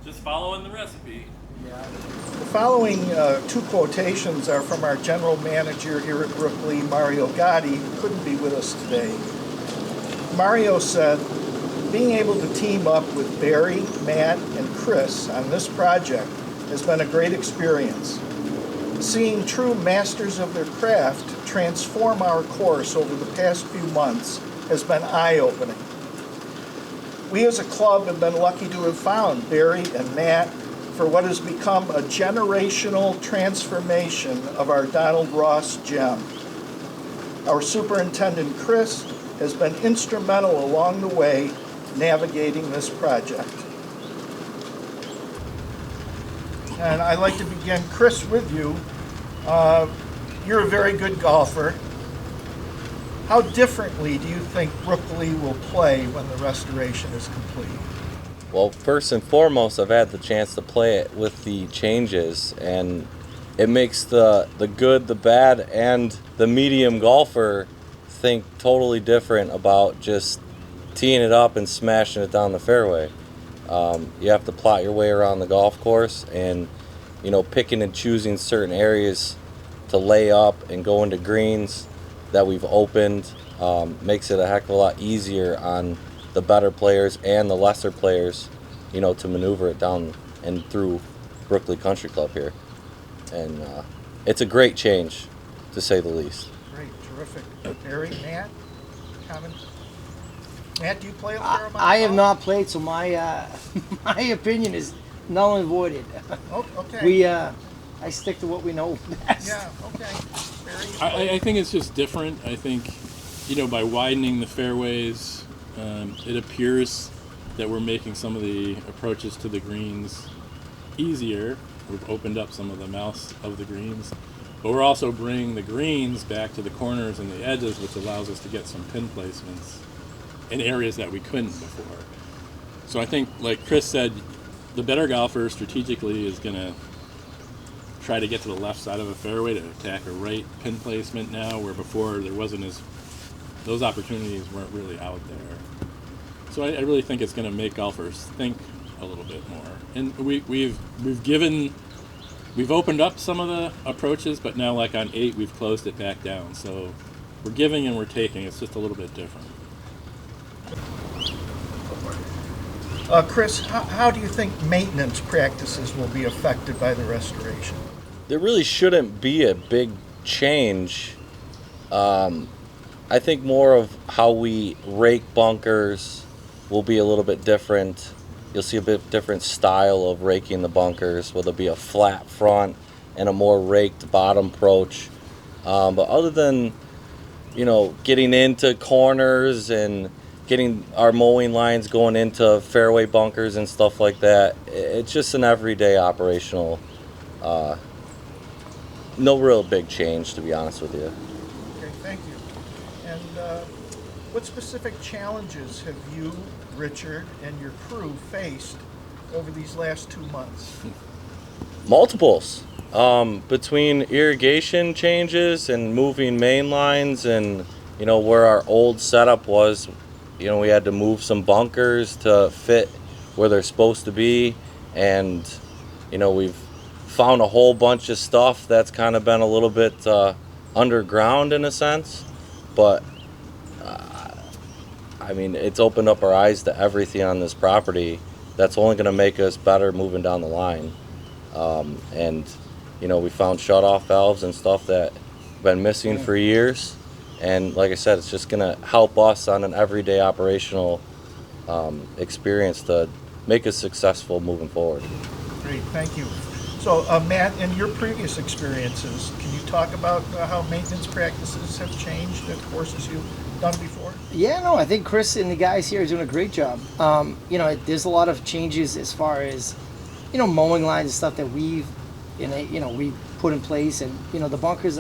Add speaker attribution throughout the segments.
Speaker 1: Just following the recipe.
Speaker 2: Yeah. The following two quotations are from our general manager here at Brook-Lea, Mario Gotti, who couldn't be with us today. Mario said, "Being able to team up with Barry, Matt, and Chris on this project has been a great experience. Seeing true masters of their craft transform our course over the past few months has been eye-opening. We as a club have been lucky to have found Barry and Matt for what has become a generational transformation of our Donald Ross gem. Our superintendent, Chris, has been instrumental along the way navigating this project." And I'd like to begin, Chris, with you. You're a very good golfer. How differently do you think Brook-Lea will play when the restoration is complete?
Speaker 3: Well, first and foremost, I've had the chance to play it with the changes, and it makes the good, the bad, and the medium golfer think totally different about just teeing it up and smashing it down the fairway. You have to plot your way around the golf course, and picking and choosing certain areas to lay up and go into greens that we've opened makes it a heck of a lot easier on the better players and the lesser players, to maneuver it down and through Brook-Lea Country Club here. And it's a great change, to say the least.
Speaker 2: Great, terrific. Barry, Matt, comment? Matt, do you play a fair amount?
Speaker 4: I have not played, so my my opinion is null and voided.
Speaker 2: Oh, okay.
Speaker 4: I stick to what we know best.
Speaker 2: Yeah, okay. Barry,
Speaker 1: I think it's just different. I think, by widening the fairways, it appears that we're making some of the approaches to the greens easier. We've opened up some of the mouths of the greens, but we're also bringing the greens back to the corners and the edges, which allows us to get some pin placements in areas that we couldn't before. So I think, like Chris said, the better golfer strategically is going to try to get to the left side of a fairway to attack a right pin placement now, where before there wasn't those opportunities weren't really out there. So I really think it's going to make golfers think a little bit more. And we've opened up some of the approaches, but now, like on 8, we've closed it back down. So we're giving and we're taking. It's just a little bit different.
Speaker 2: Chris, how do you think maintenance practices will be affected by the restoration?
Speaker 3: There really shouldn't be a big change. I think more of how we rake bunkers will be a little bit different. You'll see a bit different style of raking the bunkers, where there'll be a flat front and a more raked bottom approach. But other than, getting into corners and getting our mowing lines going into fairway bunkers and stuff like that, it's just an everyday operational, no real big change, to be honest with you.
Speaker 2: Okay, thank you. And what specific challenges have you, Richard, and your crew faced over these last 2 months?
Speaker 3: Multiples. Between irrigation changes and moving main lines and, where our old setup was, we had to move some bunkers to fit where they're supposed to be. And, we've found a whole bunch of stuff that's kind of been a little bit underground in a sense. But, it's opened up our eyes to everything on this property that's only going to make us better moving down the line. And, we found shut-off valves and stuff that have been missing for years. And like I said, it's just going to help us on an everyday operational experience to make us successful moving forward.
Speaker 2: Great, thank you. So, Matt, in your previous experiences, can you talk about how maintenance practices have changed at courses you've done before?
Speaker 4: Yeah, no, I think Chris and the guys here are doing a great job. There's a lot of changes as far as, mowing lines and stuff that we put in place, and the bunkers.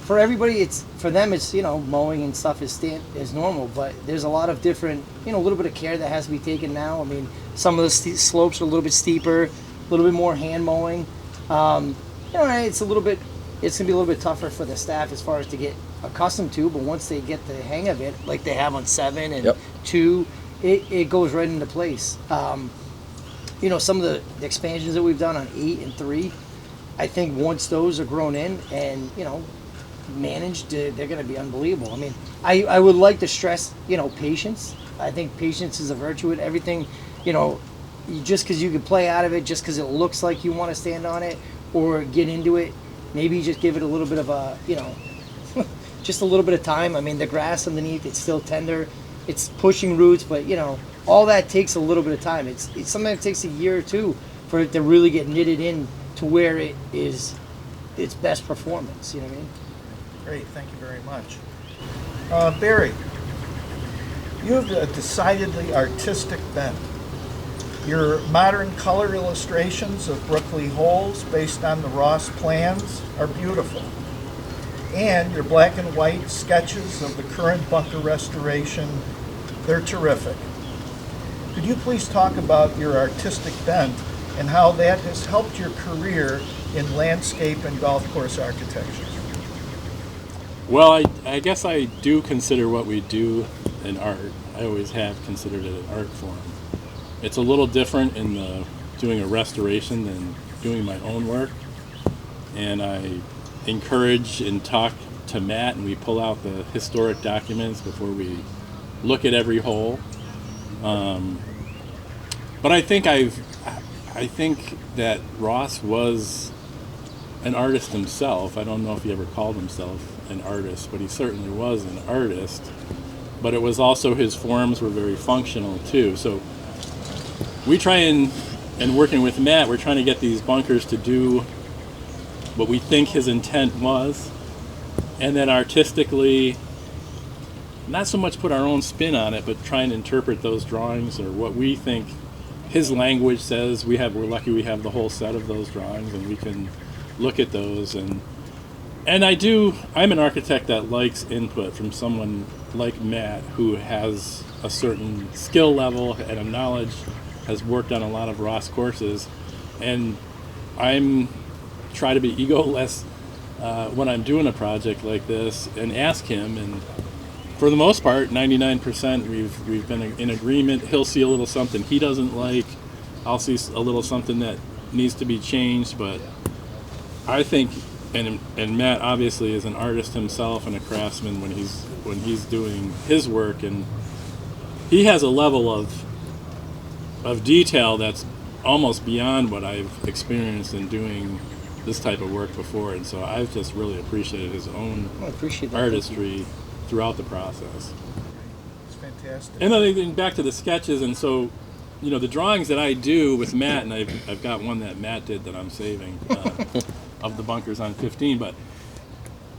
Speaker 4: For everybody, for them it's mowing and stuff is normal, but there's a lot of different a little bit of care that has to be taken now. Some of the slopes are a little bit steeper, a little bit more hand mowing. It's gonna be a little bit tougher for the staff as far as to get accustomed to, but once they get the hang of it, like they have on 7 and 2, it goes right into place. some of the expansions that we've done on 8 and 3, I think once those are grown in and, managed, they're going to be unbelievable. I mean, I would like to stress, patience. I think patience is a virtue with everything, just because you can play out of it, just because it looks like you want to stand on it or get into it, maybe just give it a little bit of a, just a little bit of time. I mean, the grass underneath, it's still tender. It's pushing roots, but, all that takes a little bit of time. It's sometimes it takes a year or two for it to really get knitted in to where it is its best performance. You know what I mean?
Speaker 2: Great, thank you very much. Barry, you have a decidedly artistic bent. Your modern color illustrations of Brook-Lea holes based on the Ross plans are beautiful. And your black and white sketches of the current bunker restoration, they're terrific. Could you please talk about your artistic bent and how that has helped your career in landscape and golf course architecture?
Speaker 1: Well, I guess I do consider what we do an art. I always have considered it an art form. It's a little different in doing a restoration than doing my own work. And I encourage and talk to Matt, and we pull out the historic documents before we look at every hole. But I think that Ross was an artist himself. I don't know if he ever called himself an artist, but he certainly was an artist. But it was also, his forms were very functional too. So we try and working with Matt, we're trying to get these bunkers to do what we think his intent was, and then artistically, not so much put our own spin on it, but try and interpret those drawings or what we think his language says. We're lucky we have the whole set of those drawings, and we can look at those. And I'm an architect that likes input from someone like Matt, who has a certain skill level and a knowledge, has worked on a lot of Ross courses, and I'm try to be egoless when I'm doing a project like this and ask him. And for the most part, 99%, we've been in agreement. He'll see a little something he doesn't like. I'll see a little something that needs to be changed. But I think, and Matt obviously is an artist himself and a craftsman when he's doing his work, and he has a level of detail that's almost beyond what I've experienced in doing this type of work before. And so I've just really appreciated his own artistry throughout the process.
Speaker 2: It's fantastic.
Speaker 1: And then back to the sketches, and so, the drawings that I do with Matt, and I've got one that Matt did that I'm saving of the bunkers on 15, but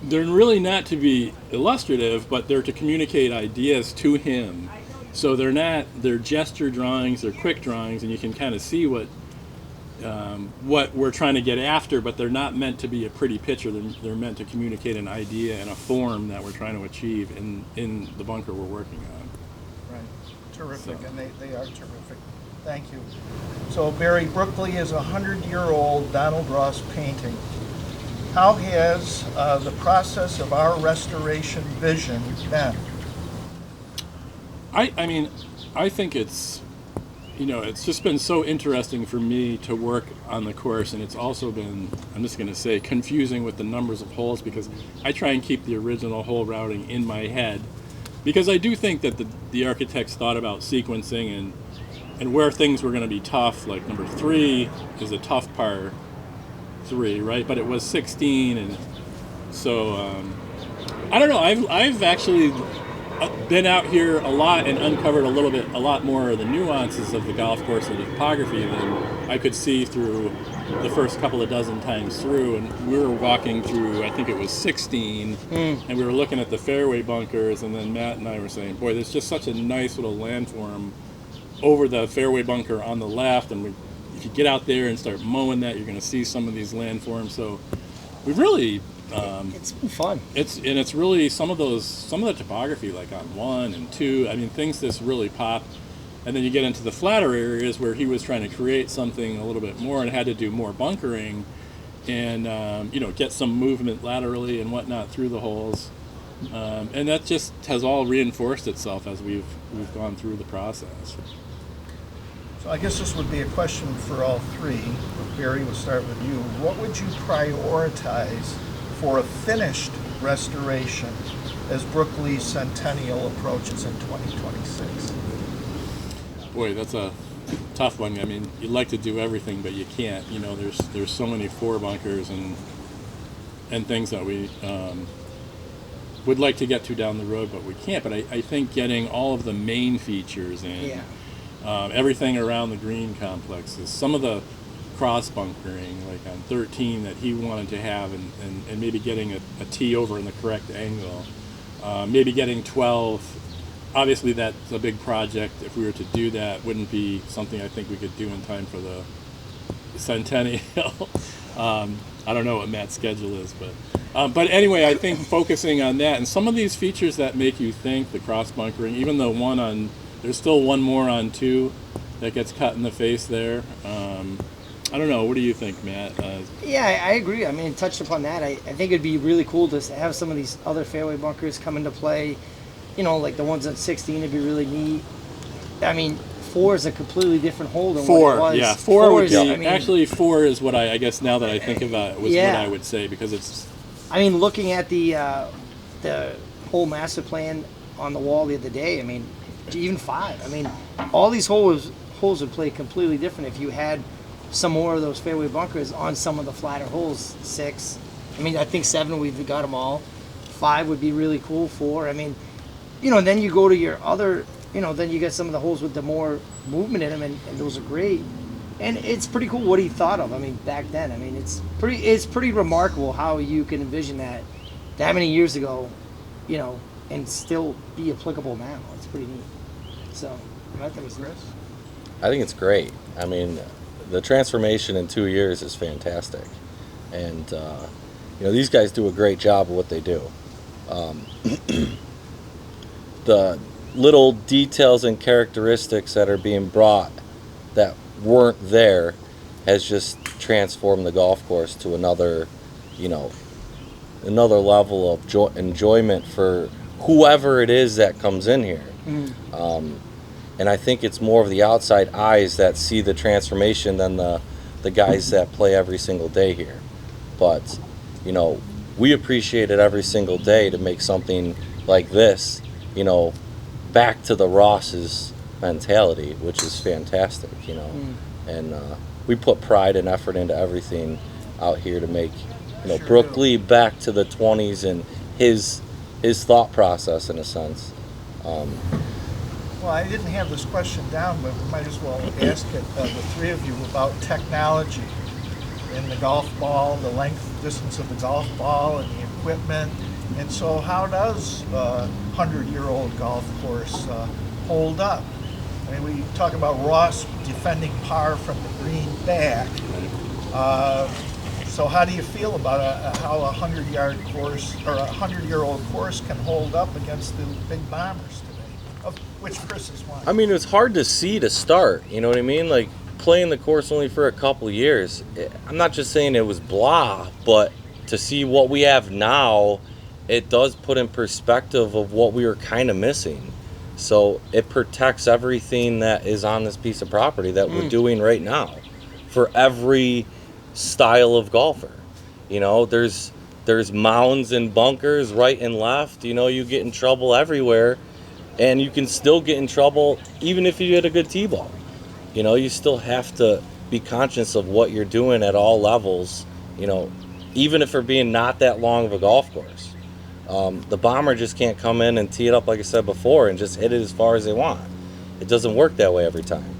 Speaker 1: they're really not to be illustrative, but they're to communicate ideas to him. So they're gesture drawings, they're quick drawings, and you can kind of see what we're trying to get after, but they're not meant to be a pretty picture. They're meant to communicate an idea and a form that we're trying to achieve in the bunker we're working on.
Speaker 2: Right. Terrific, and they are terrific. Thank you. So Barry, Brook-Lea is a 100-year-old Donald Ross painting. How has the process of our restoration vision been?
Speaker 1: I think it's just been so interesting for me to work on the course, and it's also been, I'm just going to say, confusing with the numbers of holes, because I try and keep the original hole routing in my head, because I do think that the architects thought about sequencing and where things were going to be tough. Like number 3 is a tough par 3, right? But it was 16, and so I don't know. I've actually been out here a lot and uncovered a lot more of the nuances of the golf course and the topography than I could see through the first couple of dozen times through. And we were walking through, I think it was 16, and we were looking at the fairway bunkers, and then Matt and I were saying, boy, there's just such a nice little landform over the fairway bunker on the left, and if you get out there and start mowing that, you're going to see some of these landforms. So we've really
Speaker 4: it's been fun.
Speaker 1: It's really some of the topography, like on 1 and 2. I mean, things just really pop. And then you get into the flatter areas where he was trying to create something a little bit more and had to do more bunkering, and get some movement laterally and whatnot through the holes. And that just has all reinforced itself as we've gone through the process.
Speaker 2: So I guess this would be a question for all three. Barry, we'll start with you. What would you prioritize for a finished restoration as Brook-Lea Centennial approaches in 2026?
Speaker 1: Boy, that's a tough one. I mean, you'd like to do everything, but you can't. You know, there's so many four bunkers and things that we would like to get to down the road, but we can't. But I think getting all of the main features in, everything around the green complexes, some of the cross bunkering, like on 13 that he wanted to have, and maybe getting a tee over in the correct angle, maybe getting 12. Obviously, that's a big project. If we were to do that, wouldn't be something I think we could do in time for the Centennial. I don't know what Matt's schedule is, but anyway, I think focusing on that and some of these features that make you think, the cross bunkering, even though there's still one more on 2 that gets cut in the face there. I don't know. What do you think, Matt?
Speaker 4: Yeah, I agree. I mean, touched upon that. I think it'd be really cool to have some of these other fairway bunkers come into play. You know, like the ones at 16 would be really neat. I mean, 4 is a completely different hole than what it was.
Speaker 1: Yeah, 4 would be.
Speaker 4: I mean,
Speaker 1: actually, 4 is what I guess now that I think about it, was what I would say, because it's.
Speaker 4: I mean, looking at the whole master plan on the wall the other day, I mean, even 5. I mean, all these holes would play completely different if you had some more of those fairway bunkers on some of the flatter holes. 6. I mean, I think 7, we've got them all. 5 would be really cool. 4. I mean, you know, and then you go to your other, you know, then you get some of the holes with the more movement in them, and those are great. And it's pretty cool what he thought of. I mean, back then, I mean, it's pretty remarkable how you can envision that many years ago, you know, and still be applicable now. It's pretty neat. So, I think it's Chris.
Speaker 3: I think it's great. I mean, the transformation in 2 years is fantastic, and you know, these guys do a great job of what they do. The little details and characteristics that are being brought that weren't there has just transformed the golf course to another, you know, another level of enjoyment for whoever it is that comes in here. And I think it's more of the outside eyes that see the transformation than the guys that play every single day here. But, you know, we appreciate it every single day to make something like this, you know, back to the Ross's mentality, which is fantastic, you know. And we put pride and effort into everything out here to make, you know, Brook-Lea back to the 20s and his thought process, in a sense.
Speaker 2: Well, I didn't have this question down, but we might as well ask it, the three of you, about technology in the golf ball, the length, distance of the golf ball, and the equipment. And so how does a 100-year-old golf course hold up? I mean, we talk about Ross defending par from the green back. So how do you feel about how a 100-yard course or a 100-year-old course can hold up against the big bombers today, of which Chris is one?
Speaker 3: I mean, it was hard to see to start, you know what I mean? Like, playing the course only for a couple of years, I'm not just saying it was blah, but to see what we have now, it does put in perspective of what we were kind of missing. So it protects everything that is on this piece of property that we're doing right now for every style of golfer. You know, there's mounds and bunkers right and left. You know, you get in trouble everywhere, and you can still get in trouble even if you hit a good tee ball. You know, you still have to be conscious of what you're doing at all levels, you know, even if we're being not that long of a golf course. The bomber just can't come in and tee it up, like I said before, and just hit it as far as they want. It doesn't work that way every time.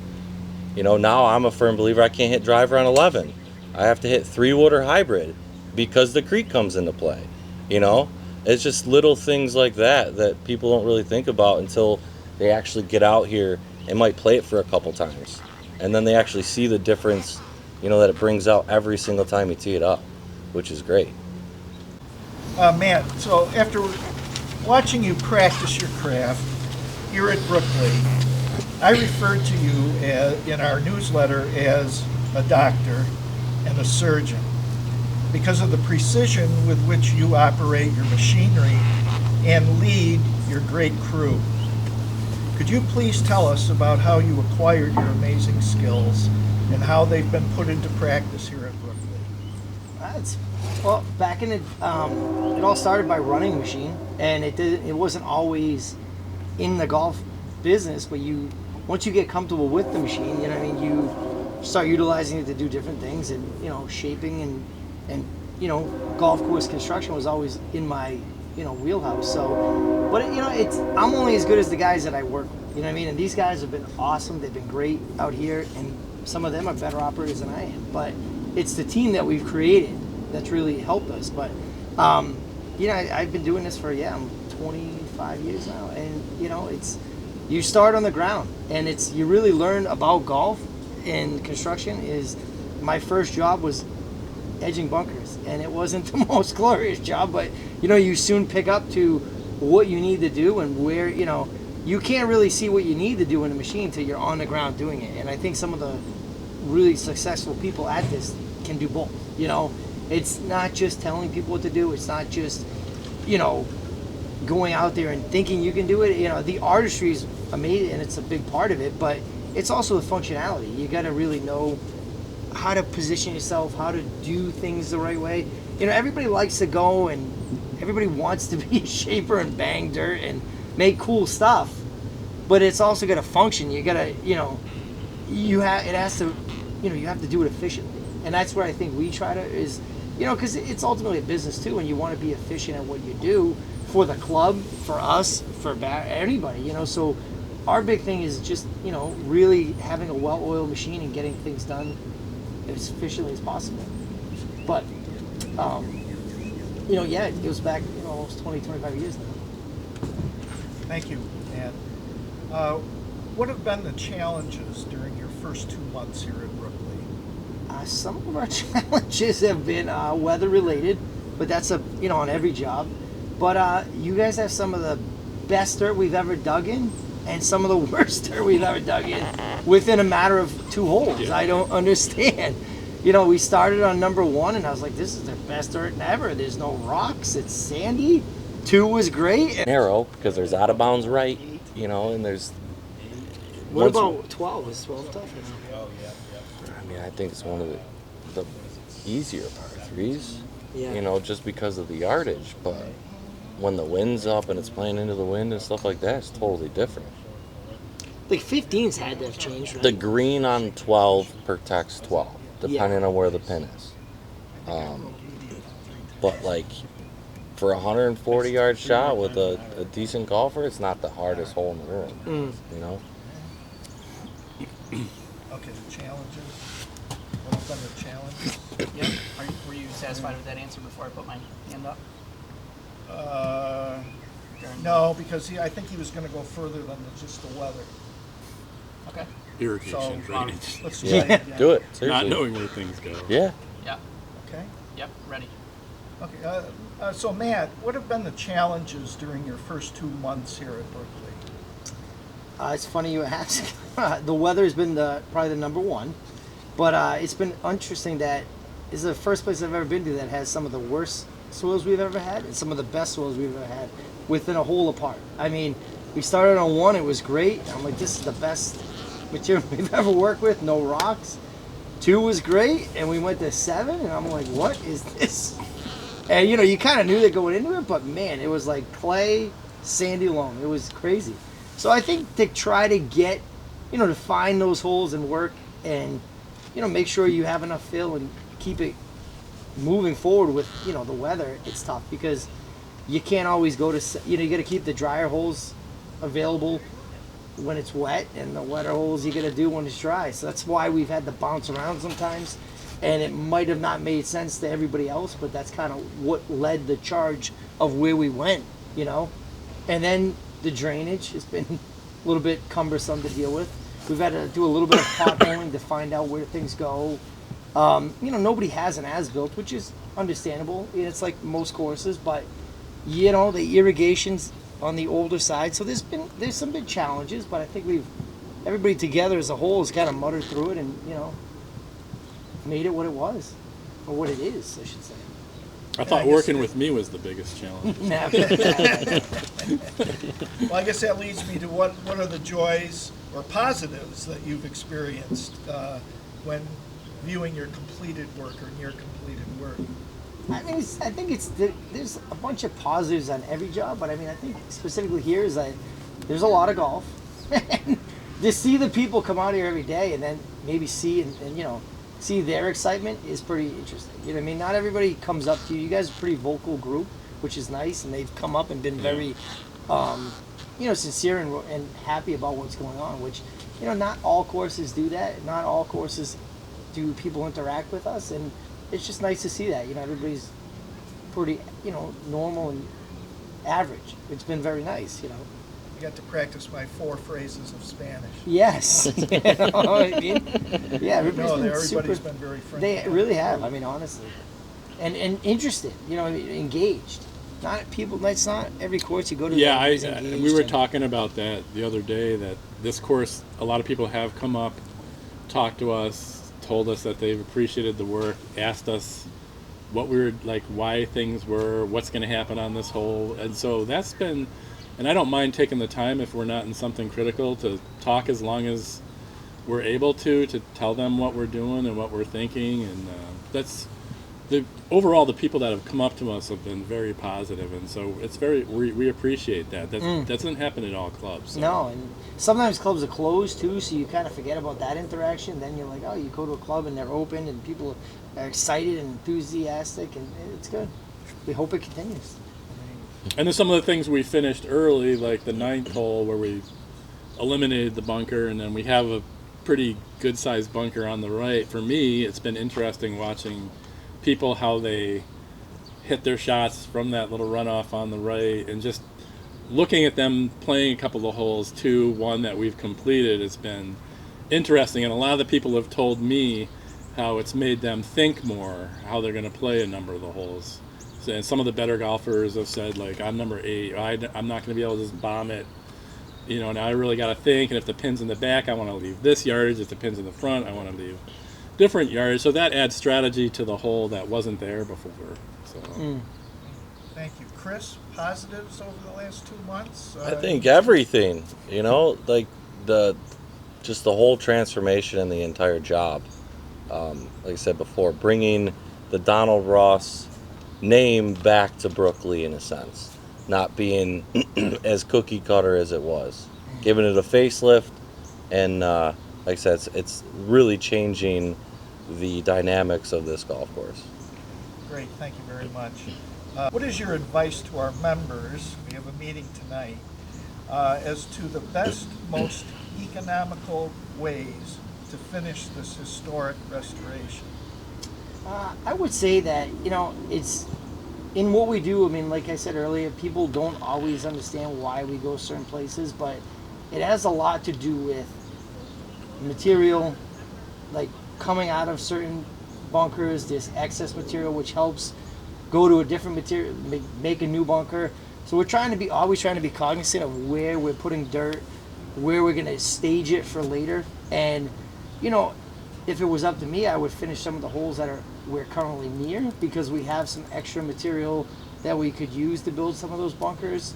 Speaker 3: You know, now I'm a firm believer I can't hit driver on 11. I have to hit 3-wood or hybrid because the creek comes into play. You know, it's just little things like that that people don't really think about until they actually get out here and might play it for a couple times. And then they actually see the difference, you know, that it brings out every single time you tee it up, which is great.
Speaker 2: Matt, so after watching you practice your craft here at Brook-Lea, I referred to you in our newsletter as a doctor and a surgeon because of the precision with which you operate your machinery and lead your great crew. Could you please tell us about how you acquired your amazing skills and how they've been put into practice here at Brook-Lea?
Speaker 4: That's well, back in it all started by running a machine, and it wasn't always in the golf business, but once you get comfortable with the machine, you know what I mean, you start utilizing it to do different things, and shaping and golf course construction was always in my wheelhouse. So, but I'm only as good as the guys that I work with. You know what I mean? And these guys have been awesome. They've been great out here, and some of them are better operators than I am. But it's the team that we've created that's really helped us. But I've been doing this for I'm 25 years now, and it's you start on the ground, and you really learn about golf and construction. Is my first job was edging bunkers, and it wasn't the most glorious job, but you soon pick up to what you need to do and where you can't really see what you need to do in a machine until you're on the ground doing it. And I think some of the really successful people at this can do both. It's not just telling people what to do. It's not just going out there and thinking you can do it. The artistry is amazing, and it's a big part of it, but it's also the functionality. You got to really know how to position yourself, how to do things the right way. Everybody likes to go, and everybody wants to be a shaper and bang dirt and make cool stuff, but it's also got to function. You got to, you have to do it efficiently, and that's where I think we try to is, because it's ultimately a business too, and you want to be efficient at what you do for the club, for us, for anybody. So our big thing is just really having a well-oiled machine and getting things done as efficiently as possible. But it goes back almost 25 years now.
Speaker 2: Thank you. And what have been the challenges during your first 2 months here at Brook-Lea?
Speaker 4: Some of our challenges have been weather related, but that's on every job. But you guys have some of the best dirt we've ever dug in, and some of the worst dirt we've ever dug in within a matter of 2 holes.
Speaker 1: Yeah.
Speaker 4: I don't understand. We started on number 1, and I was like, this is the best dirt ever. There's no rocks. It's sandy. 2 was great.
Speaker 3: Narrow because there's out of bounds right, and there's.
Speaker 4: What about 12? Is 12 tough?
Speaker 3: I mean, I think it's one of the easier par threes.
Speaker 4: Yeah.
Speaker 3: Just because of the yardage, but when the wind's up and it's playing into the wind and stuff like that, it's totally different.
Speaker 4: Like 15's had to have changed, right?
Speaker 3: The green on 12 protects 12, depending on where the pin is. But like for a 140-yard shot with a decent golfer, it's not the hardest hole in the room.
Speaker 2: Okay, the challenges. What have been the challenges?
Speaker 5: Yep. Were you satisfied with that answer before I put my hand up?
Speaker 2: No, because I think he was going to go further than just the weather.
Speaker 5: Okay.
Speaker 1: Irrigation,
Speaker 2: So,
Speaker 1: drainage.
Speaker 2: Let's try it again.
Speaker 3: Do it.
Speaker 1: Not
Speaker 3: Seriously.
Speaker 1: knowing where things go.
Speaker 3: Yeah.
Speaker 5: Yeah.
Speaker 2: Okay.
Speaker 5: Yep. Ready.
Speaker 2: Okay. So Matt, what have been the challenges during your first 2 months here at Brook-Lea?
Speaker 4: It's funny you ask. The weather's been probably the number 1, but it's been interesting that this is the first place I've ever been to that has some of the worst soils we've ever had and some of the best soils we've ever had within a hole apart. I mean, we started on 1, it was great. I'm like, this is the best material we've ever worked with, no rocks. 2 was great, and we went to 7, and I'm like, what is this? And you kind of knew that going into it, but man, it was like clay, sandy loam. It was crazy. So I think to try to get, to find those holes and work and, make sure you have enough fill and keep it moving forward with, the weather, it's tough because you can't always go to, you got to keep the drier holes available when it's wet, and the wetter holes you got to do when it's dry. So that's why we've had to bounce around sometimes, and it might have not made sense to everybody else, but that's kind of what led the charge of where we went, And then the drainage has been a little bit cumbersome to deal with. We've had to do a little bit of potholing to find out where things go. Nobody has an as-built, which is understandable. It's like most courses, but the irrigation's on the older side, so there's some big challenges. But I think everybody together as a whole has kind of muttered through it and made it what it was, or what it is, I should say.
Speaker 1: I thought working with me was the biggest challenge.
Speaker 2: Well, I guess that leads me to what are the joys or positives that you've experienced when viewing your completed work or near completed work?
Speaker 4: I mean, I think there's a bunch of positives on every job, but I mean, I think specifically here is that there's a lot of golf. To see the people come out here every day and then maybe see and see their excitement is pretty interesting. You know what I mean? Not everybody comes up to you. You guys are a pretty vocal group, which is nice, and they've come up and been very, sincere and happy about what's going on, which, not all courses do that. Not all courses do people interact with us, and it's just nice to see that. Everybody's pretty, normal and average. It's been very nice,
Speaker 2: I got to practice my 4 phrases of Spanish.
Speaker 4: Yes. You know what I mean? Yeah,
Speaker 2: everybody's been very friendly.
Speaker 4: They really have, I mean, honestly. And interested, engaged. Not people, that's not every course you go to.
Speaker 1: Yeah, we were talking about that the other day, that this course, a lot of people have come up, talked to us, told us that they've appreciated the work, asked us what we were, like, why things were, what's going to happen on this hole. And so that's been... And I don't mind taking the time if we're not in something critical to talk, as long as we're able to tell them what we're doing and what we're thinking. And that's overall the people that have come up to us have been very positive, and so it's we appreciate that. That doesn't happen at all clubs. So.
Speaker 4: No, and sometimes clubs are closed too, so you kind of forget about that interaction. Then you're like, oh, you go to a club and they're open and people are excited and enthusiastic, and it's good. We hope it continues.
Speaker 1: And then some of the things we finished early, like the 9th hole where we eliminated the bunker, and then we have a pretty good-sized bunker on the right. For me, it's been interesting watching people, how they hit their shots from that little runoff on the right, and just looking at them playing a couple of holes, 2, 1 that we've completed. It's been interesting, and a lot of the people have told me how it's made them think more, how they're going to play a number of the holes. And some of the better golfers have said, like, I'm number 8, I'm not going to be able to just bomb it, and I really got to think, and if the pin's in the back, I want to leave this yardage, if the pin's in the front, I want to leave different yardage. So that adds strategy to the hole that wasn't there before. So.
Speaker 2: Thank you. Chris, positives over the last 2 months?
Speaker 3: I think everything, like just the whole transformation in the entire job. Like I said before, bringing the Donald Ross name back to Brook-Lea in a sense, not being as cookie cutter as it was, giving it a facelift, and like I said, it's really changing the dynamics of this golf course.
Speaker 2: Great, thank you very much. What is your advice to our members? We have a meeting tonight as to the best, most economical ways to finish this historic restoration.
Speaker 4: I would say that, it's in what we do. I mean, like I said earlier, people don't always understand why we go certain places, but it has a lot to do with material, like coming out of certain bunkers, this excess material, which helps go to a different material, make a new bunker. So we're always trying to be cognizant of where we're putting dirt, where we're going to stage it for later. And, if it was up to me, I would finish some of the holes that we're currently near, because we have some extra material that we could use to build some of those bunkers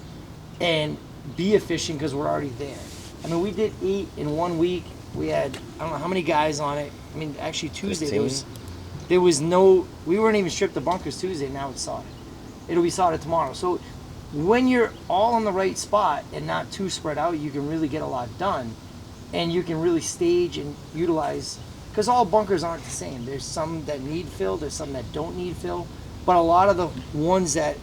Speaker 4: and be efficient, because we're already there. I mean, we did 8 in 1 week. We had, I don't know how many guys on it. I mean, actually Tuesday there was no, we weren't even stripped the bunkers Tuesday. Now it's sodded. It'll be sodded tomorrow. So when you're all in the right spot and not too spread out, you can really get a lot done, and you can really stage and utilize. Because all bunkers aren't the same. There's some that need fill, there's some that don't need fill. But a lot of the ones that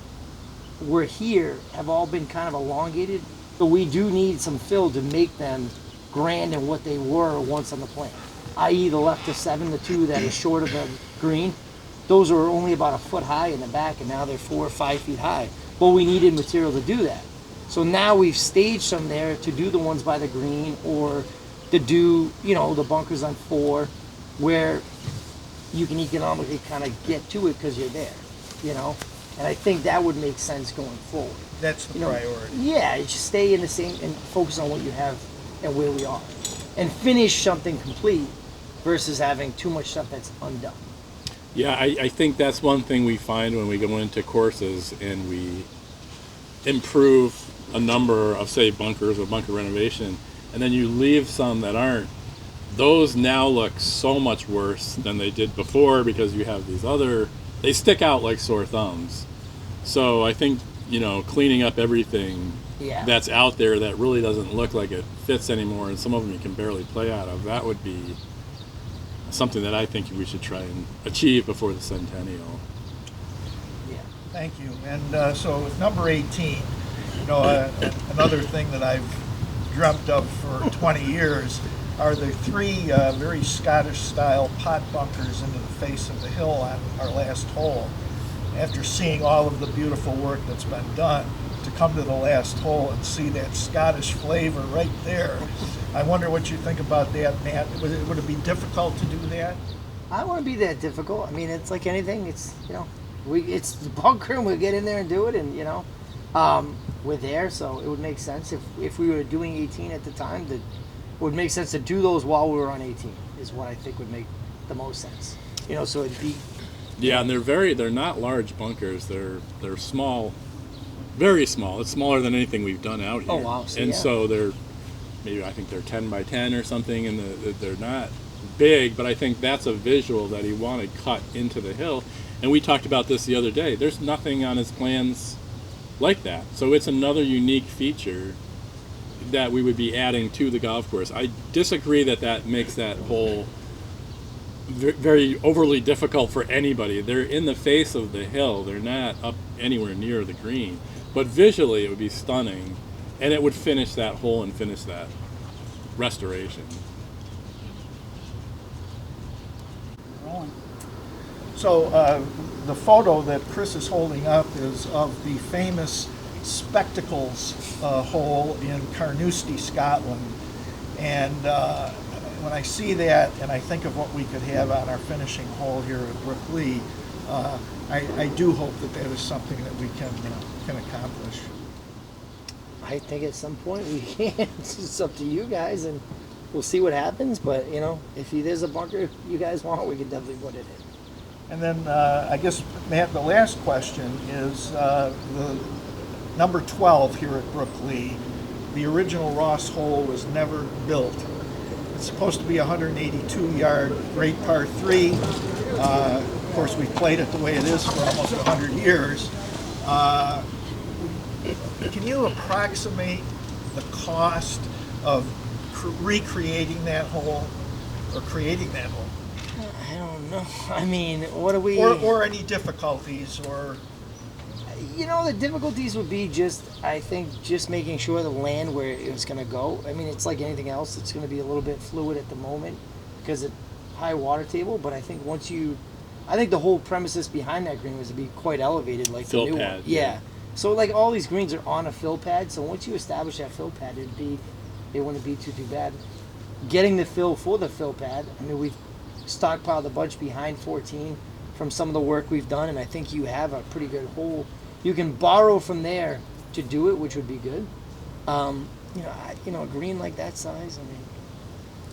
Speaker 4: were here have all been kind of elongated. But we do need some fill to make them grand in what they were once on the plan. I.e. the left of 7, the 2 that is short of the green. Those were only about a foot high in the back, and now they're 4 or 5 feet high. But we needed material to do that. So now we've staged some there to do the ones by the green, or to do, the bunkers on 4, where you can economically kind of get to it because you're there, And I think that would make sense going forward.
Speaker 2: That's the priority.
Speaker 4: Yeah, just stay in the same and focus on what you have and where we are, and finish something complete versus having too much stuff that's undone.
Speaker 1: Yeah, I think that's one thing we find when we go into courses and we improve a number of, say, bunkers or bunker renovation, and then you leave some that aren't. Those now look so much worse than they did before because you have these other, they stick out like sore thumbs. So I think, cleaning up everything
Speaker 4: Yeah.
Speaker 1: that's out there that really doesn't look like it fits anymore, and some of them you can barely play out of, that would be something that I think we should try and achieve before the centennial.
Speaker 4: Yeah.
Speaker 2: Thank you. And so number 18, another thing that I've dreamt of for 20 years are the three very Scottish-style pot bunkers into the face of the hill on our last hole. After seeing all of the beautiful work that's been done, to come to the last hole and see that Scottish flavor right there, I wonder what you think about that, Matt. Would it be difficult to do that?
Speaker 4: I don't want to be that difficult. I mean, it's like anything. It's it's the bunker, and we'll get in there and do it, and we're there, so it would make sense if we were doing 18 at the time. That it would make sense to do those while we were on 18. Is what I think would make the most sense. So it'd be.
Speaker 1: Yeah, and they're not large bunkers. They're small, very small. It's smaller than anything we've done out here.
Speaker 4: Oh, wow.
Speaker 1: So they're I think they're 10 by 10 or something, and they're not big, but I think that's a visual that he wanted cut into the hill. And we talked about this the other day. There's nothing on his plans like that. So it's another unique feature that we would be adding to the golf course. I disagree that makes that hole very overly difficult for anybody. They're in the face of the hill. They're not up anywhere near the green. But visually it would be stunning, and it would finish that hole and finish that restoration.
Speaker 5: Rolling.
Speaker 2: So the photo that Chris is holding up is of the famous Spectacles hole in Carnoustie, Scotland. And when I see that and I think of what we could have on our finishing hole here at Brook-Lea, I do hope that is something that we can accomplish.
Speaker 4: I think at some point we can. It's up to you guys, and we'll see what happens. But if there's a bunker you guys want, we can definitely put it in.
Speaker 2: And then I guess, Matt, the last question is the number 12 here at Brook-Lea. The original Ross hole was never built. It's supposed to be a 182-yard great par 3. Of course, we've played it the way it is for almost 100 years. Can you approximate the cost of recreating that hole or creating that hole?
Speaker 4: I don't know. I mean, what do we...
Speaker 2: Or any difficulties or...
Speaker 4: the difficulties would be I think making sure the land where it was going to go. I mean, it's like anything else. It's going to be a little bit fluid at the moment because of high water table. But I think I think the whole premises behind that green was to be quite elevated, like
Speaker 1: Fill
Speaker 4: the new
Speaker 1: pad,
Speaker 4: one.
Speaker 1: yeah.
Speaker 4: Yeah. So like all these greens are on a fill pad. So once you establish that fill pad, it wouldn't be too bad. Getting the fill for the fill pad. I mean, we've stockpiled a bunch behind 14 from some of the work we've done, and I think you have a pretty good hole. You can borrow from there to do it, which would be good. A green like that size. I mean,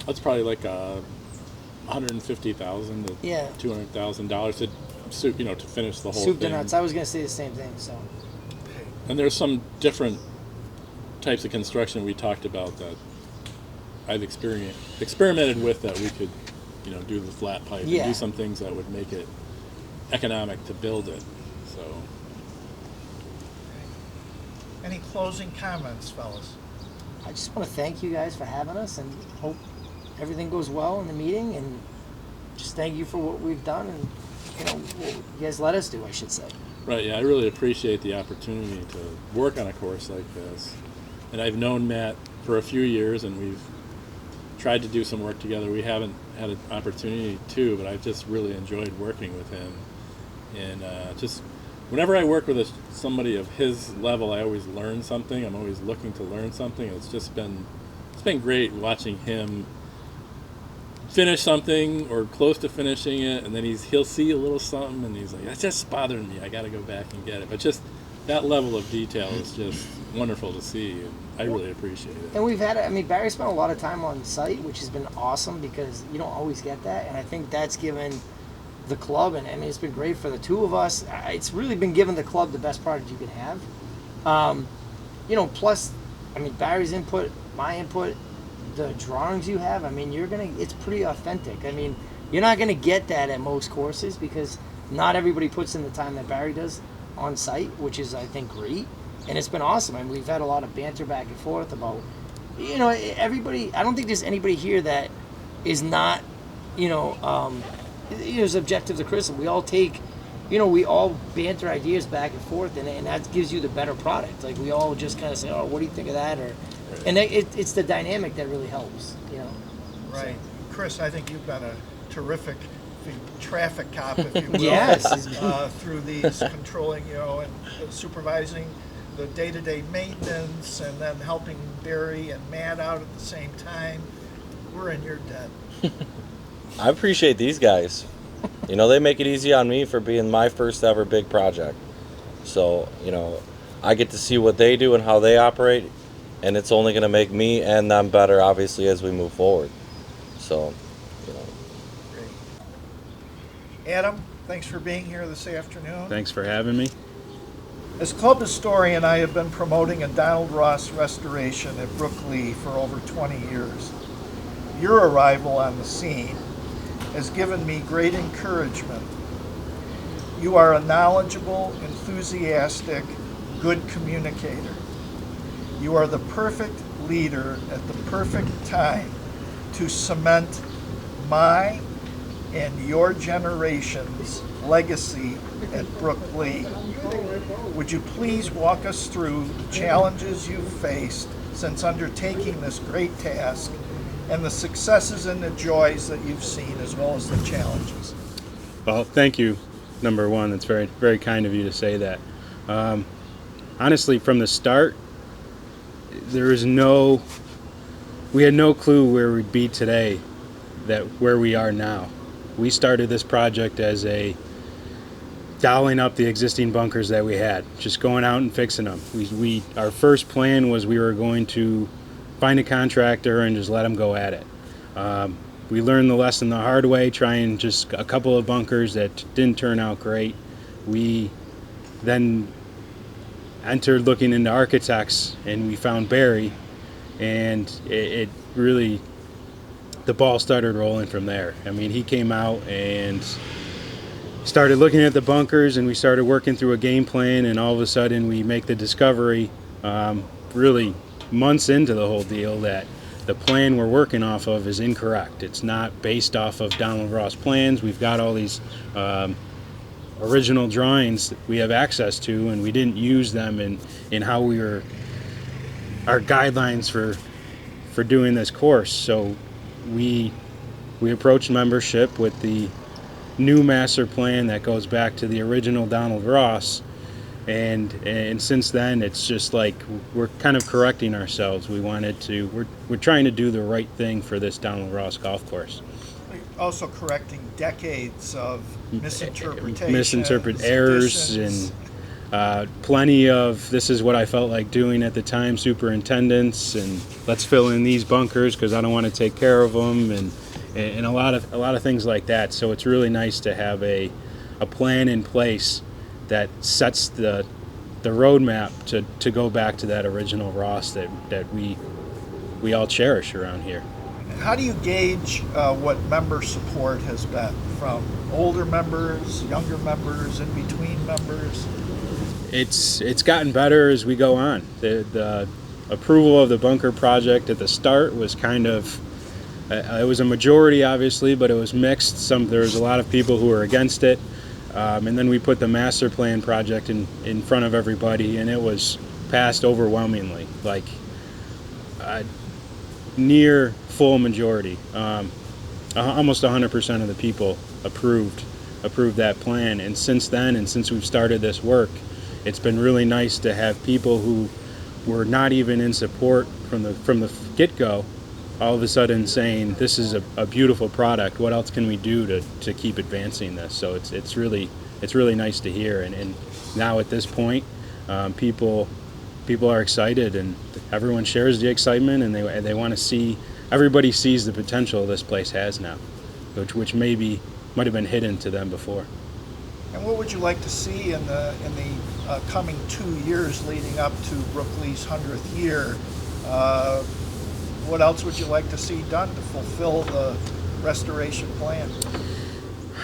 Speaker 1: That's probably like $150,000 to
Speaker 4: Yeah.
Speaker 1: $200,000 to finish the whole
Speaker 4: soup to
Speaker 1: thing.
Speaker 4: nuts. I was gonna say the same thing. So
Speaker 1: And there's some different types of construction we talked about that I've experimented with that we could, do the flat pipe and
Speaker 4: Yeah.
Speaker 1: do some things that would make it economic to build it. So
Speaker 2: Any closing comments, fellas?
Speaker 4: I just want to thank you guys for having us, and hope everything goes well in the meeting. And just thank you for what we've done, and what you guys let us do, I should say.
Speaker 1: right, yeah, I really appreciate the opportunity to work on a course like this. And I've known Matt for a few years, and we've tried to do some work together. We haven't had an opportunity to, but I've just really enjoyed working with him. And just whenever I work with somebody of his level, I always learn something. I'm always looking to learn something. It's been great watching him finish something or close to finishing it, and then he'll see a little something, and he's like, "That's just bothering me. I got to go back and get it." But just that level of detail is just wonderful to see, and I really appreciate it.
Speaker 4: And we've had, Barry spent a lot of time on site, which has been awesome because you don't always get that. And I think that's given the club, and I mean, it's been great for the two of us. It's really been giving the club the best product you can have. Plus, I mean, Barry's input, my input, the drawings you have, I mean, it's pretty authentic. I mean, you're not gonna get that at most courses because not everybody puts in the time that Barry does on site, which is, I think, great. And it's been awesome. I mean, we've had a lot of banter back and forth about, everybody. I don't think there's anybody here that is not, is objective to criticism. We all take, we all banter ideas back and forth, and that gives you the better product. Like, we all just kind of say, oh, what do you think of that? And it's the dynamic that really helps,
Speaker 2: Right. Chris, I think you've been a terrific traffic cop, if you will.
Speaker 4: Yes.
Speaker 2: Through these controlling, and supervising the day-to-day maintenance, and then helping Barry and Matt out at the same time. We're in your debt.
Speaker 3: I appreciate these guys. They make it easy on me for being my first ever big project. So, I get to see what they do and how they operate, and it's only going to make me and them better, obviously, as we move forward. So,
Speaker 2: Great. Adam, thanks for being here this afternoon.
Speaker 6: Thanks for having me.
Speaker 2: As club historian, I have been promoting a Donald Ross restoration at Brook-Lea for over 20 years. Your arrival on the scene has given me great encouragement. You are a knowledgeable, enthusiastic, good communicator. You are the perfect leader at the perfect time to cement my and your generation's legacy at Brook-Lea. Would you please walk us through the challenges you've faced since undertaking this great task, and the successes and the joys that you've seen, as well as the challenges?
Speaker 6: Well, thank you, number one. It's very, very kind of you to say that. Honestly, from the start, we had no clue where we'd be today, where we are now. We started this project as dialing up the existing bunkers that we had, just going out and fixing them. Our first plan was we were going to find a contractor and just let them go at it. We learned the lesson the hard way, trying just a couple of bunkers that didn't turn out great. We then entered looking into architects, and we found Barry, and it really, the ball started rolling from there. I mean, he came out and started looking at the bunkers, and we started working through a game plan, and all of a sudden we make the discovery, really months into the whole deal, that the plan we're working off of is incorrect. It's not based off of Donald Ross plans. We've got all these original drawings that we have access to, and we didn't use them in how our guidelines for doing this course. So we approached membership with the new master plan that goes back to the original Donald Ross, and since then it's just like we're kind of correcting ourselves. We're trying to do the right thing for this Donald Ross golf course.
Speaker 2: Also correcting decades of misinterpretations,
Speaker 6: errors,
Speaker 2: additions.
Speaker 6: and plenty of, this is what I felt like doing at the time, superintendents, and let's fill in these bunkers because I don't want to take care of them, and a lot of things like that. So it's really nice to have a plan in place that sets the roadmap to go back to that original Ross that we all cherish around here.
Speaker 2: How do you gauge what member support has been from older members, younger members, in between members?
Speaker 6: It's gotten better as we go on. The approval of the bunker project at the start was kind of, it was a majority obviously, but it was mixed. There was a lot of people who were against it, and then we put the master plan project in front of everybody, and it was passed overwhelmingly, like near full majority. Almost 100% of the people approved that plan. And since then, and since we've started this work, it's been really nice to have people who were not even in support from the get-go, all of a sudden saying, this is a beautiful product, what else can we do to keep advancing this? So it's really nice to hear. And now at this point, people are excited, and everyone shares the excitement, and they want to see, everybody sees the potential this place has now, which maybe might have been hidden to them before.
Speaker 2: And what would you like to see in the coming 2 years leading up to Brook-Lea's 100th year? What else would you like to see done to fulfill the restoration plan?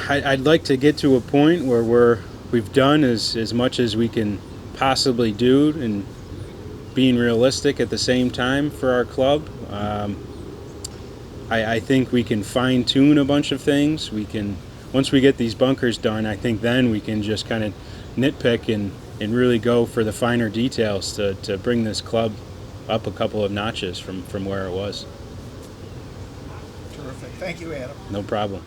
Speaker 6: I'd like to get to a point where we've done as much as we can possibly do, and being realistic at the same time for our club. I think we can fine tune a bunch of things. Once we get these bunkers done, I think then we can just kind of nitpick and really go for the finer details to bring this club up a couple of notches from where it was.
Speaker 2: Terrific. Thank you, Adam.
Speaker 6: No problem.